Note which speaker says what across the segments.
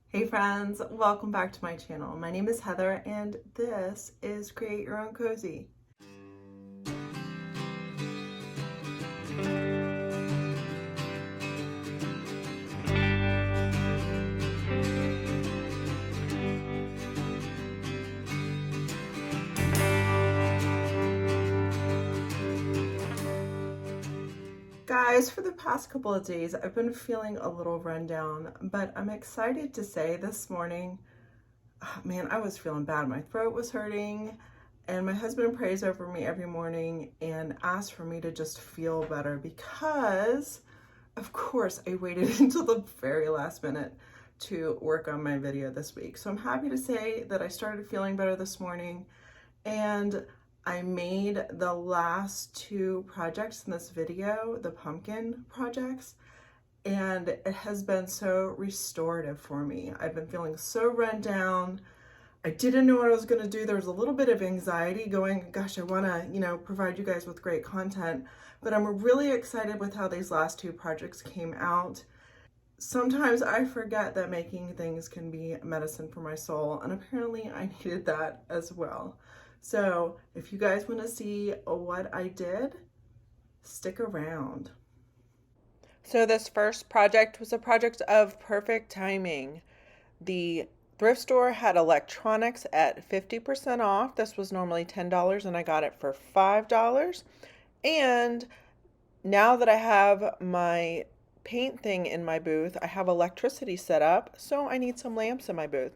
Speaker 1: Hey friends, welcome back to my channel. My name is Heather and this is Create Your Own Cozy. Guys, for the past couple of days, I've been feeling a little run down, but I'm excited to say this morning, man, I was feeling bad. My throat was hurting, and my husband prays over me every morning and asks for me to just feel better because, of course, I waited until the very last minute to work on my video this week. So I'm happy to say that I started feeling better this morning, and I made the last two projects in this video, the pumpkin projects, and it has been so restorative for me. I've been feeling so run down. I didn't know what I was going to do. There was a little bit of anxiety going, gosh, I want to, provide you guys with great content, but I'm really excited with how these last two projects came out. Sometimes I forget that making things can be medicine for my soul, and apparently I needed that as well. So if you guys want to see what I did, stick around. So this first project was a project of perfect timing. The thrift store had electronics at 50% off. This was normally $10 and I got it for $5. And now that I have my paint thing in my booth, I have electricity set up, so I need some lamps in my booth.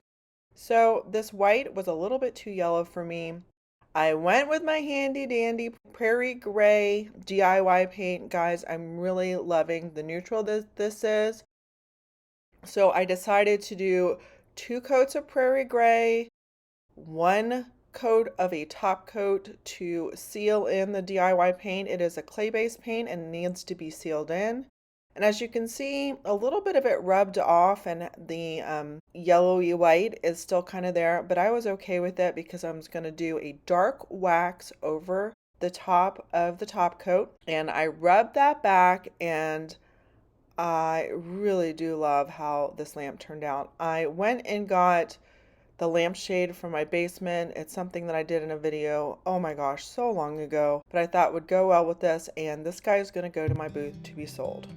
Speaker 1: So this white was a little bit too yellow for me. I went with my handy dandy Prairie Gray DIY paint. Guys, I'm really loving the neutral this is. So I decided to do 2 coats of Prairie Gray, 1 coat of a top coat to seal in the DIY paint. It is a clay-based paint and needs to be sealed in. And as you can see, a little bit of it rubbed off and the yellowy white is still kind of there, but I was okay with it because I was going to do a dark wax over the top of the top coat. And I rubbed that back, and I really do love how this lamp turned out. I went and got the lampshade from my basement. It's something that I did in a video, oh my gosh, so long ago, but I thought would go well with this, and this guy is going to go to my booth to be sold.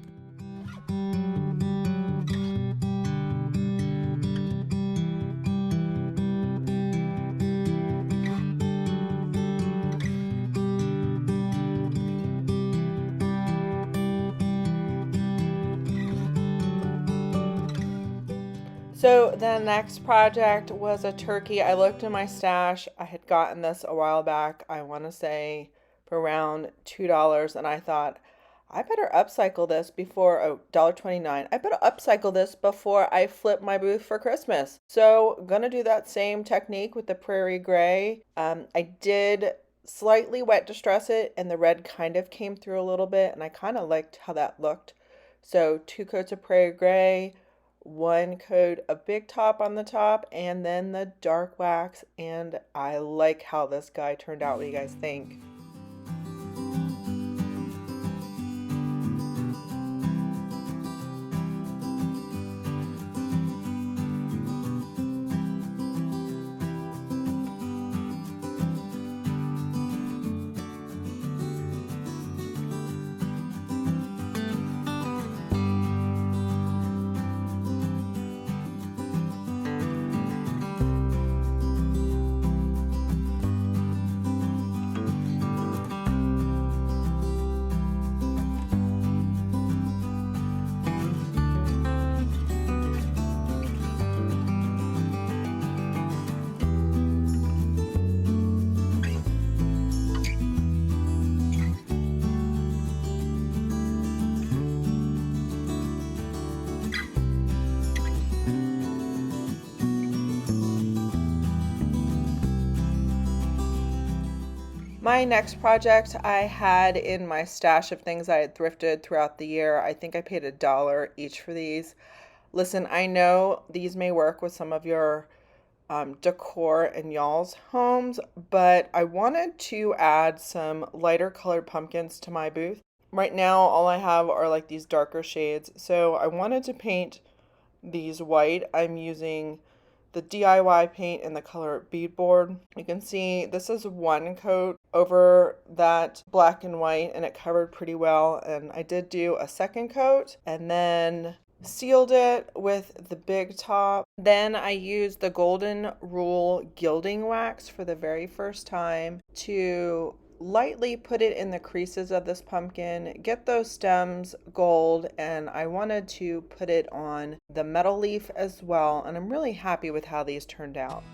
Speaker 1: So the next project was a turkey. I looked in my stash. I had gotten this a while back, I want to say for around $2, and I thought, I better upcycle this before, $1.29. I better upcycle this before I flip my booth for Christmas. So I'm gonna do that same technique with the Prairie Gray. I did slightly wet distress it, and the red kind of came through a little bit, and I kind of liked how that looked. So 2 coats of Prairie Gray, 1 coat of Big Top on the top, and then the dark wax, and I like how this guy turned out. What do you guys think? My next project I had in my stash of things I had thrifted throughout the year. I think I paid $1 each for these. Listen, I know these may work with some of your decor in y'all's homes, but I wanted to add some lighter colored pumpkins to my booth. Right now, all I have are like these darker shades, so I wanted to paint these white, I'm using the DIY paint in the color beadboard. You can see this is one coat over that black and white, and it covered pretty well. And I did do a second coat and then sealed it with the big top. Then I used the Golden Rule gilding wax for the very first time to lightly put it in the creases of this pumpkin, get those stems gold, and I wanted to put it on the metal leaf as well, and I'm really happy with how these turned out.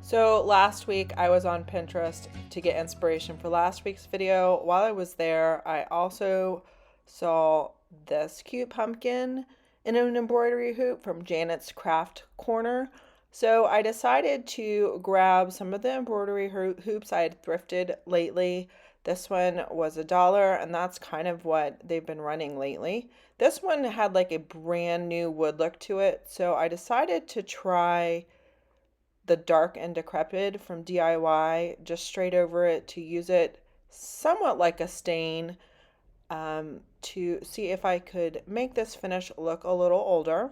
Speaker 1: So last week I was on Pinterest to get inspiration for last week's video. While I was there, I also saw this cute pumpkin in an embroidery hoop from Janet's Craft Corner. So I decided to grab some of the embroidery hoops I had thrifted lately. This one was $1, and that's kind of what they've been running lately. This one had like a brand new wood look to it, so I decided to try the Dark and Decrepit from DIY just straight over it to use it somewhat like a stain, to see if I could make this finish look a little older.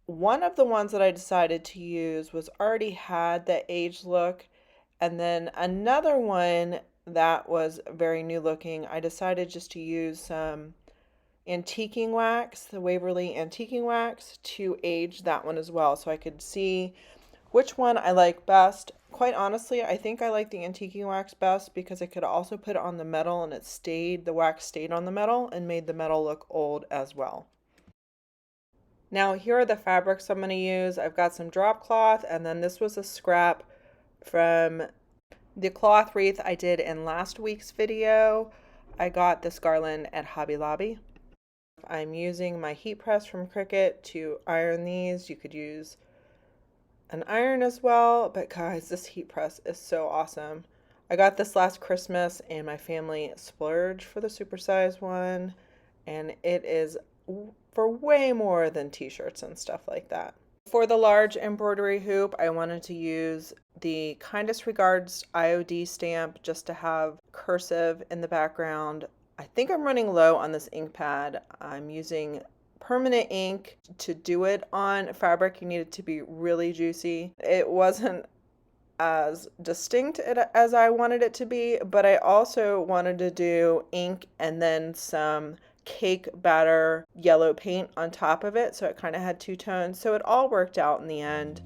Speaker 1: One of the ones that I decided to use was already had the aged look, and then another one that was very new looking, I decided just to use some antiquing wax, the Waverly antiquing wax, to age that one as well, so I could see which one I like best. Quite honestly, I think I like the antiquing wax best because I could also put it on the metal and the wax stayed on the metal and made the metal look old as well. Now here are the fabrics I'm going to use. I've got some drop cloth, and then this was a scrap from the cloth wreath I did in last week's video. I got this garland at Hobby Lobby. I'm using my heat press from Cricut to iron these. You could use an iron as well, but guys, this heat press is so awesome. I got this last Christmas and my family splurged for the supersized one, and it is for way more than t-shirts and stuff like that. For the large embroidery hoop, I wanted to use the Kindest Regards IOD stamp just to have cursive in the background. I think I'm running low on this ink pad. I'm using permanent ink to do it on fabric. You need it to be really juicy. It wasn't as distinct as I wanted it to be, but I also wanted to do ink and then some cake batter yellow paint on top of it, so it kind of had two tones. So it all worked out in the end.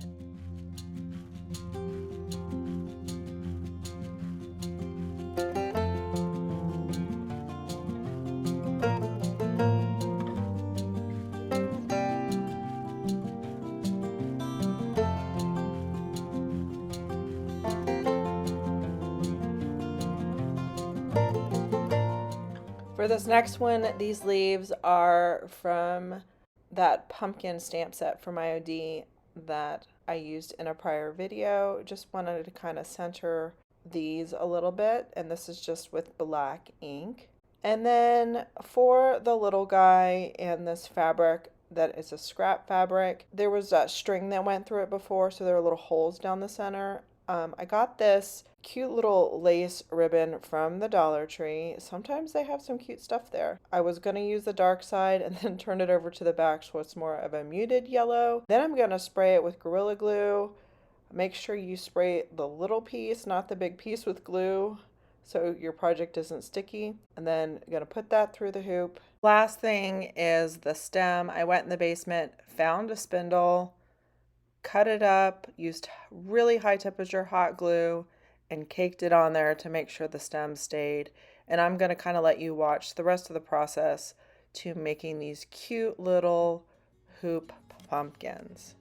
Speaker 1: For this next one, these leaves are from that pumpkin stamp set from IOD that I used in a prior video. Just wanted to kind of center these a little bit, and this is just with black ink. And then for the little guy and this fabric that is a scrap fabric, there was a string that went through it before, so there were little holes down the center. I got this cute little lace ribbon from the Dollar Tree. Sometimes they have some cute stuff there. I was going to use the dark side and then turn it over to the back so it's more of a muted yellow. Then I'm going to spray it with Gorilla Glue. Make sure you spray the little piece, not the big piece, with glue so your project isn't sticky. And then I'm going to put that through the hoop. Last thing is the stem. I went in the basement, found a spindle, cut it up, used really high temperature hot glue, and caked it on there to make sure the stem stayed. And I'm going to kind of let you watch the rest of the process to making these cute little hoop pumpkins.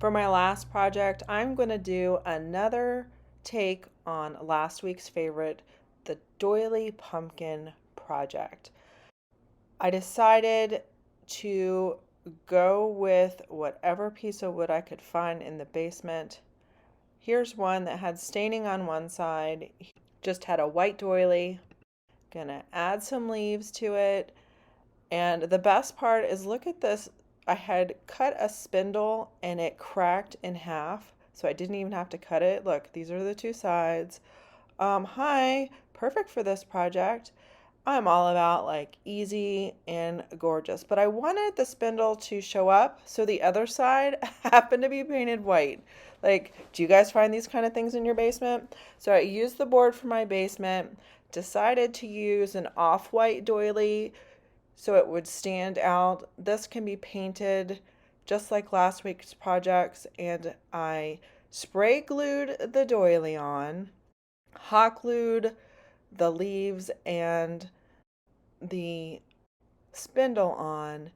Speaker 1: For my last project, I'm going to do another take on last week's favorite, the Doily pumpkin project. I decided to go with whatever piece of wood I could find in the basement. Here's one that had staining on one side, just had a white doily. Gonna add some leaves to it. And the best part is, look at this. I had cut a spindle and it cracked in half, so I didn't even have to cut it. Look, these are the two sides. Hi, perfect for this project. I'm all about like easy and gorgeous, but I wanted the spindle to show up, so the other side happened to be painted white. Like, do you guys find these kind of things in your basement? So I used the board for my basement, decided to use an off-white doily so it would stand out. This can be painted just like last week's projects, and I spray glued the doily on, hot glued the leaves and the spindle on,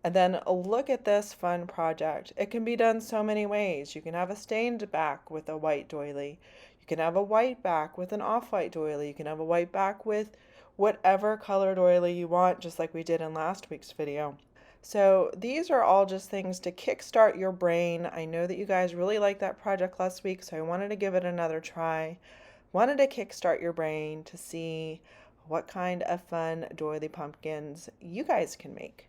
Speaker 1: and then look at this fun project. It can be done so many ways. You can have a stained back with a white doily. You can have a white back with an off-white doily. You can have a white back with whatever color doily you want, just like we did in last week's video. So these are all just things to kickstart your brain. I know that you guys really liked that project last week, so I wanted to give it another try. Wanted to kickstart your brain to see what kind of fun doily pumpkins you guys can make.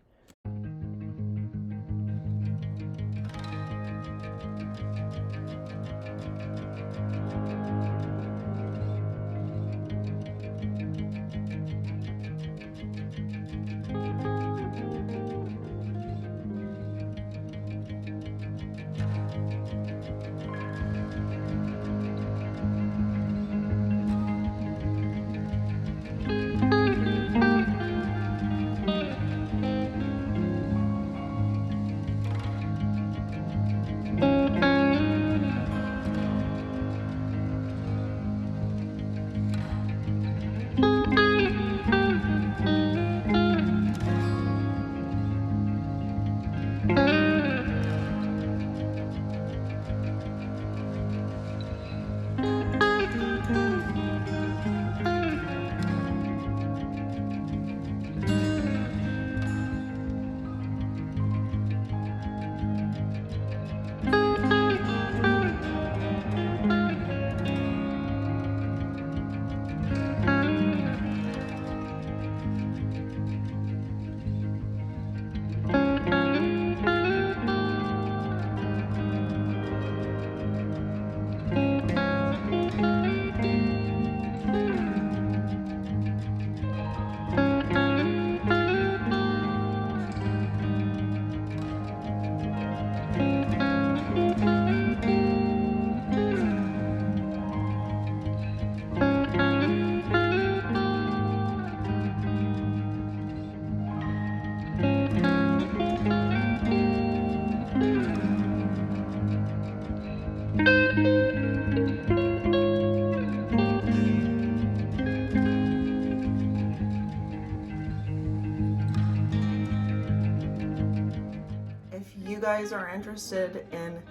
Speaker 1: If you guys are interested in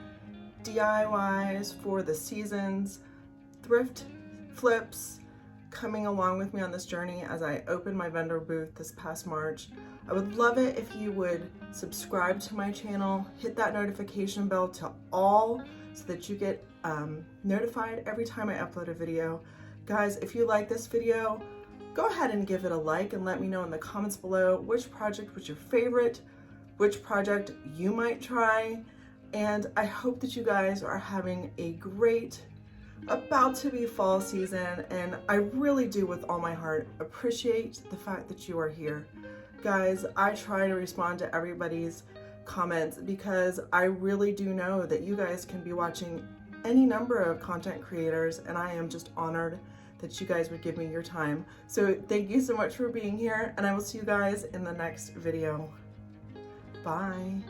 Speaker 1: DIYs for the seasons, thrift flips, coming along with me on this journey as I open my vendor booth this past March, I would love it if you would subscribe to my channel, hit that notification bell to all so that you get notified every time I upload a video. Guys, if you like this video, go ahead and give it a like and let me know in the comments below which project was your favorite, which project you might try, and I hope that you guys are having a great about to be fall season, and I really do with all my heart appreciate the fact that you are here. Guys, I try to respond to everybody's comments because I really do know that you guys can be watching any number of content creators, and I am just honored that you guys would give me your time. So thank you so much for being here, and I will see you guys in the next video. Bye.